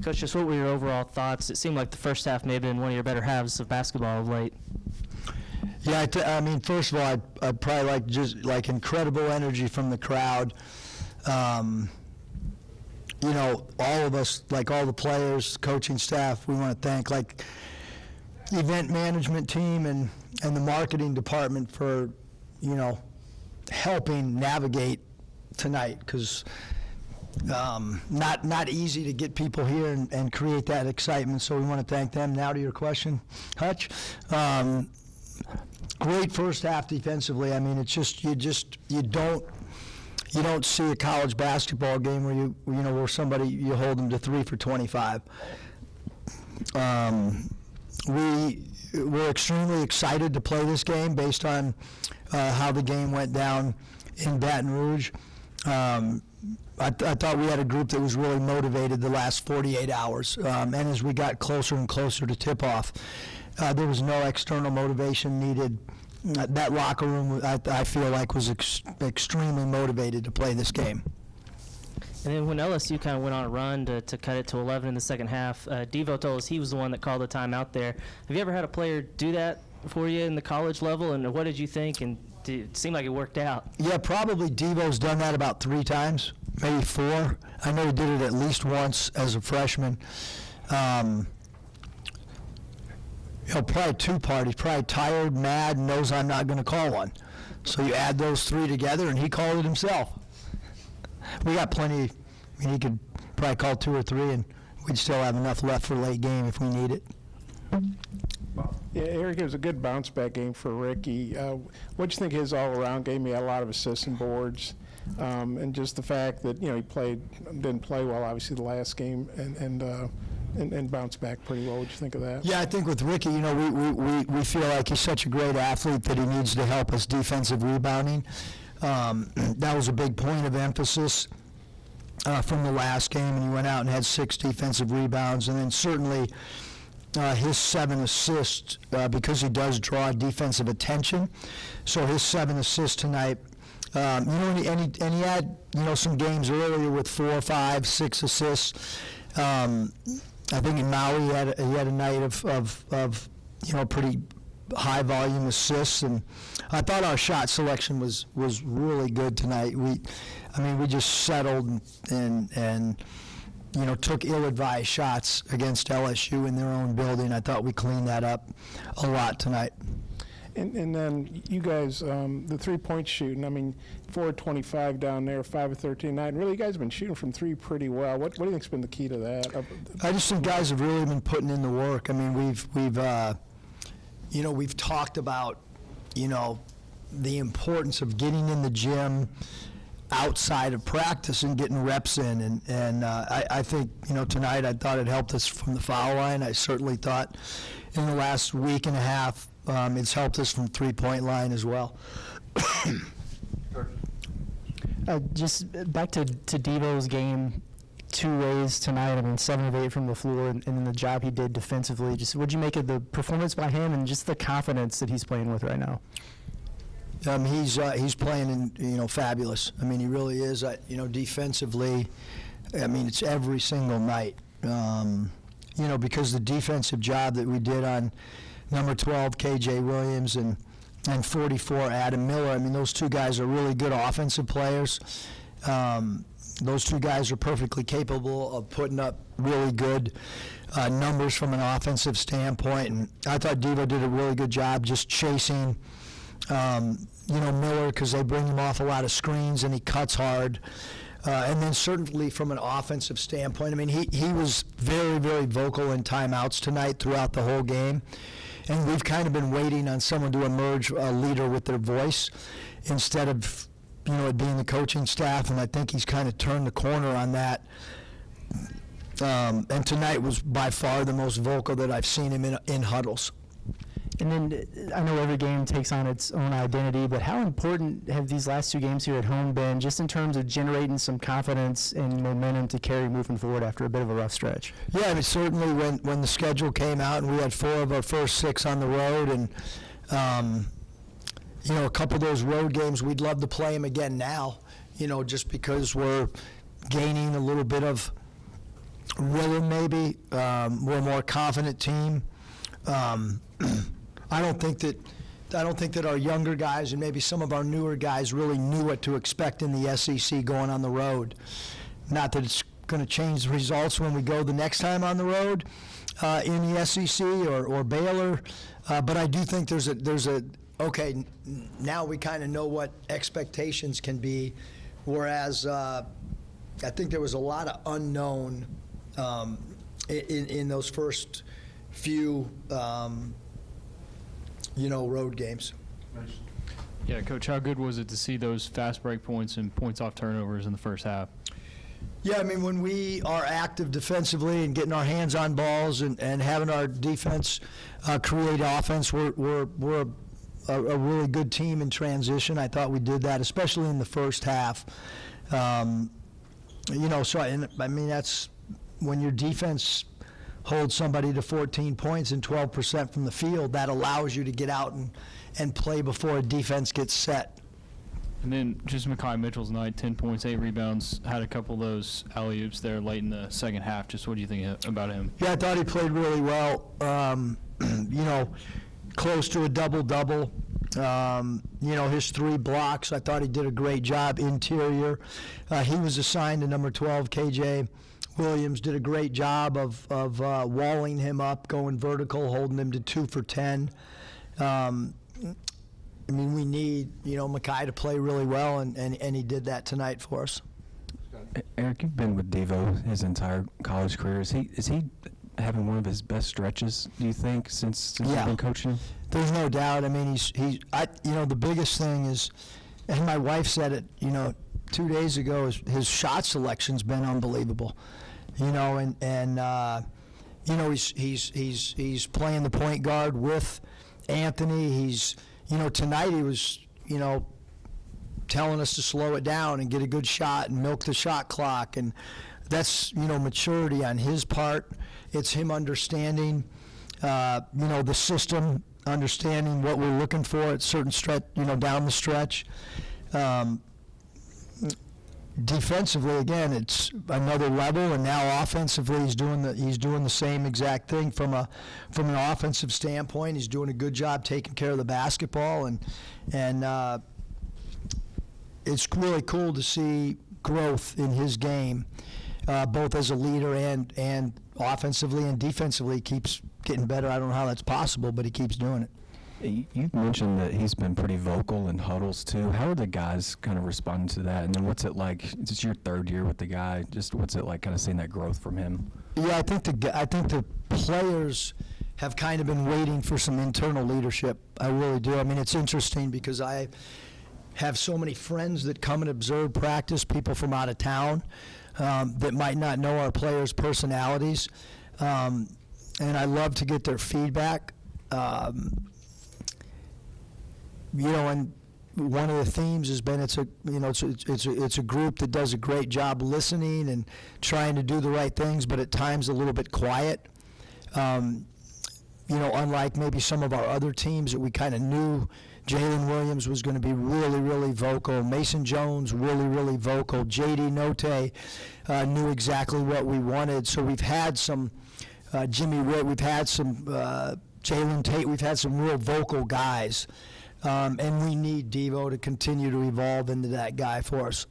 Coach, just what were your overall thoughts? It seemed like the first half may have been one of your better halves of basketball of late. Yeah, I mean, first of all, I'd probably like incredible energy from the crowd. You know, all of us, like all the players, coaching staff, we want to thank like the event management team and the marketing department for, you know, helping navigate tonight, because not easy to get people here and create that excitement. So we want to thank them. Now to your question, Hutch. Great first half defensively. I mean, it's just you don't see a college basketball game where where somebody, you hold them to 3 for 25. We're extremely excited to play this game based on how the game went down in Baton Rouge. I thought we had a group that was really motivated the last 48 hours, and as we got closer and closer to tip-off, there was no external motivation needed. That locker room, I feel like, was extremely motivated to play this game. And then when LSU kind of went on a run to cut it to 11 in the second half, Devo told us he was the one that called the timeout there. Have you ever had a player do that for you in the college level, and what did you think? And it seemed like it worked out. Yeah, probably Devo's done that about 3 times, maybe 4. I know he did it at least once as a freshman. Probably 2 parties, probably tired, mad, knows I'm not going to call one. So you add those 3 together, and he called it himself. We got plenty. I mean, he could probably call 2 or 3, and we'd still have enough left for late game if we need it. Yeah, Eric, it was a good bounce-back game for Ricky. What do you think his all-around game? He had a lot of assists and boards, and just the fact that, he didn't play well, obviously, the last game, and bounced back pretty well. What do you think of that? Yeah, I think with Ricky, we feel like he's such a great athlete that he needs to help us defensive rebounding. That was a big point of emphasis from the last game, and he went out and had 6 defensive rebounds, and then certainly his 7 assists, because he does draw defensive attention. So his 7 assists tonight, and he had some games earlier with 4, 5, 6 assists. I think in Maui he had a night of pretty high volume assists, and I thought our shot selection was really good tonight. We just settled and took ill-advised shots against LSU in their own building. I thought we cleaned that up a lot tonight. And then you guys, the 3-point shooting, 4 of 25 down there, 5 of 13 9. Really, you guys have been shooting from 3 pretty well. What do you think's been the key to that? I just think guys have really been putting in the work. I mean, we've talked about, the importance of getting in the gym outside of practice and getting reps in. And I think, tonight I thought it helped us from the foul line. I certainly thought in the last week and a half it's helped us from 3-point line as well. Just back to Devo's game, 2 ways tonight. 7 of 8 from the floor, and then the job he did defensively. Just what'd you make of the performance by him and just the confidence that he's playing with right now? He's playing fabulous. He really is. Defensively, it's every single night. Because the defensive job that we did on number 12 KJ Williams and 44 Adam Miller. Those 2 guys are really good offensive players. Those 2 guys are perfectly capable of putting up really good numbers from an offensive standpoint. And I thought Devo did a really good job just chasing, Miller, because they bring him off a lot of screens and he cuts hard. And then certainly from an offensive standpoint, he was very, very vocal in timeouts tonight throughout the whole game. And we've kind of been waiting on someone to emerge a leader with their voice instead of, it being the coaching staff. And I think he's kind of turned the corner on that. And tonight was by far the most vocal that I've seen him in huddles. And then I know every game takes on its own identity, but how important have these last 2 games here at home been just in terms of generating some confidence and momentum to carry moving forward after a bit of a rough stretch? Yeah, certainly when the schedule came out and we had 4 of our first 6 on the road, and a couple of those road games, we'd love to play them again now, just because we're gaining a little bit of rhythm maybe. We're a more confident team. I don't think that our younger guys and maybe some of our newer guys really knew what to expect in the SEC going on the road. Not that it's going to change the results when we go the next time on the road in the SEC or Baylor, but I do think there's a okay, now we kind of know what expectations can be, whereas I think there was a lot of unknown in those first few road games. Yeah, Coach, how good was it to see those fast break points and points off turnovers in the first half? Yeah, I mean, when we are active defensively and getting our hands on balls and having our defense create offense, we're a really good team in transition. I thought we did that, especially in the first half. So I mean, that's when your defense holds somebody to 14 points and 12% from the field, that allows you to get out and play before a defense gets set. And then just Mekhi Mitchell's night, 10 points, 8 rebounds, had a couple of those alley-oops there late in the second half. Just what do you think about him? Yeah, I thought he played really well. Close to a double-double. His 3 blocks, I thought he did a great job interior. He was assigned to number 12, KJ Williams, did a great job of walling him up, going vertical, holding him to 2 for 10. I mean, we need, Mekhi to play really well, and he did that tonight for us. Eric, you've been with Devo his entire college career. Is he having one of his best stretches, do you think, since you've been coaching him? There's no doubt. I mean, the biggest thing is, and my wife said it, 2 days ago, his shot selection's been unbelievable. He's playing the point guard with Anthony. He's, tonight he was, telling us to slow it down and get a good shot and milk the shot clock, and that's, maturity on his part. It's him understanding, the system, understanding what we're looking for at certain stretch, down the stretch. Defensively, again, it's another level, and now offensively, he's doing the same exact thing from an offensive standpoint. He's doing a good job taking care of the basketball, and it's really cool to see growth in his game, both as a leader and offensively and defensively. He keeps getting better. I don't know how that's possible, but he keeps doing it. You've mentioned that he's been pretty vocal in huddles too. How are the guys kind of responding to that? And then what's it like? It's your 3rd year with the guy. Just what's it like, kind of seeing that growth from him? Yeah, I think the players have kind of been waiting for some internal leadership. I really do. I mean, it's interesting because I have so many friends that come and observe practice, people from out of town that might not know our players' personalities, and I love to get their feedback. And one of the themes has been it's a group that does a great job listening and trying to do the right things, but at times a little bit quiet. Unlike maybe some of our other teams that we kind of knew, Jalen Williams was going to be really, really vocal. Mason Jones, really, really vocal. J.D. Notte knew exactly what we wanted. So we've had some Jimmy Witt, we've had some Jalen Tate, we've had some real vocal guys. And we need Devo to continue to evolve into that guy for us.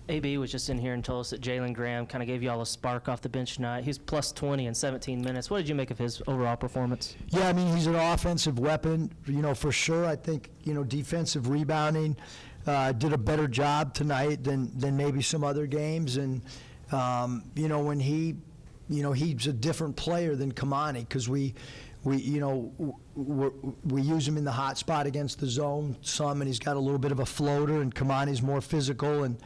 AB was just in here and told us that Jalen Graham kind of gave you all a spark off the bench tonight. He's plus 20 in 17 minutes. What did you make of his overall performance? Yeah, I mean, he's an offensive weapon, for sure. I think, defensive rebounding did a better job tonight than maybe some other games. And, when he's a different player than Kamani because we use him in the hot spot against the zone some, and he's got a little bit of a floater, and Kamani's more physical and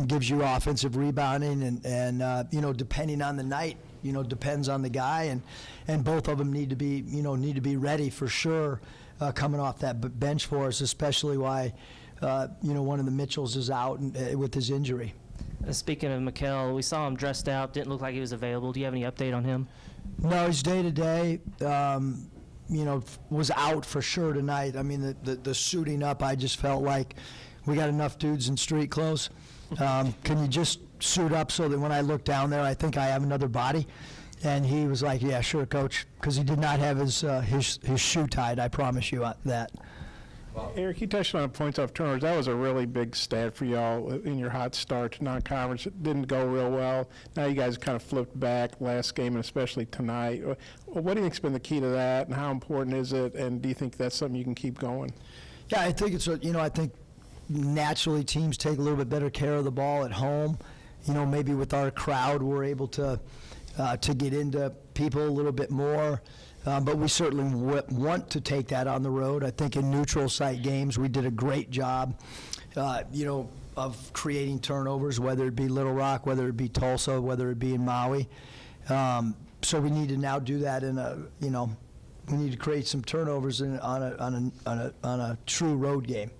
gives you offensive rebounding, and depending on the night, depends on the guy, and both of them need to be ready for sure coming off that bench for us, especially why one of the Mitchells is out with his injury. Speaking of Mikal, we saw him dressed out, didn't look like he was available. Do you have any update on him? No, he's day-to-day. Was out for sure tonight. I mean, the suiting up, I just felt like we got enough dudes in street clothes. Can you just suit up so that when I look down there, I think I have another body. And he was like, yeah, sure, Coach, because he did not have his shoe tied, I promise you that. Eric, you touched on points off turnovers. That was a really big stat for y'all in your hot start to non-conference. It didn't go real well. Now you guys kind of flipped back last game, and especially tonight. What do you think's been the key to that, and how important is it? And do you think that's something you can keep going? Yeah, I think I think naturally teams take a little bit better care of the ball at home. Maybe with our crowd, we're able to get into people a little bit more. But we certainly want to take that on the road. I think in neutral site games, we did a great job, of creating turnovers, whether it be Little Rock, whether it be Tulsa, whether it be in Maui. So we need to now do that we need to create some turnovers on a true road game.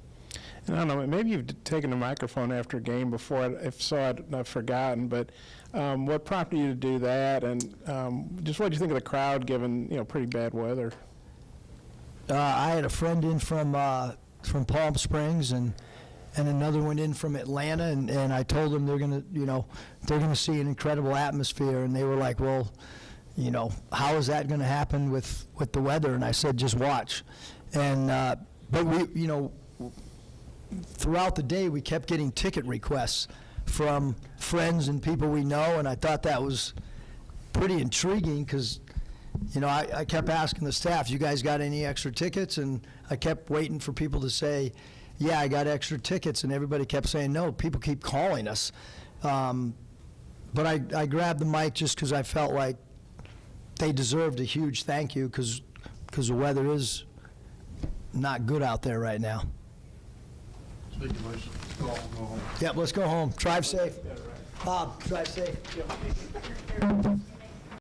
And I don't know, maybe you've taken the microphone after a game before. If so, I've forgotten. But what prompted you to do that? And just what did you think of the crowd given, pretty bad weather? I had a friend in from Palm Springs and another one in from Atlanta, and I told them they're gonna see an incredible atmosphere, and they were like, well, how is that going to happen with the weather? And I said, just watch. And but we, throughout the day, we kept getting ticket requests from friends and people we know, and I thought that was pretty intriguing because, I kept asking the staff, you guys got any extra tickets? And I kept waiting for people to say, yeah, I got extra tickets, and everybody kept saying, no, people keep calling us. But I grabbed the mic just because I felt like they deserved a huge thank you because the weather is not good out there right now. Speaking of which, let's go home. Yep, let's go home. Drive safe. Bob, drive safe.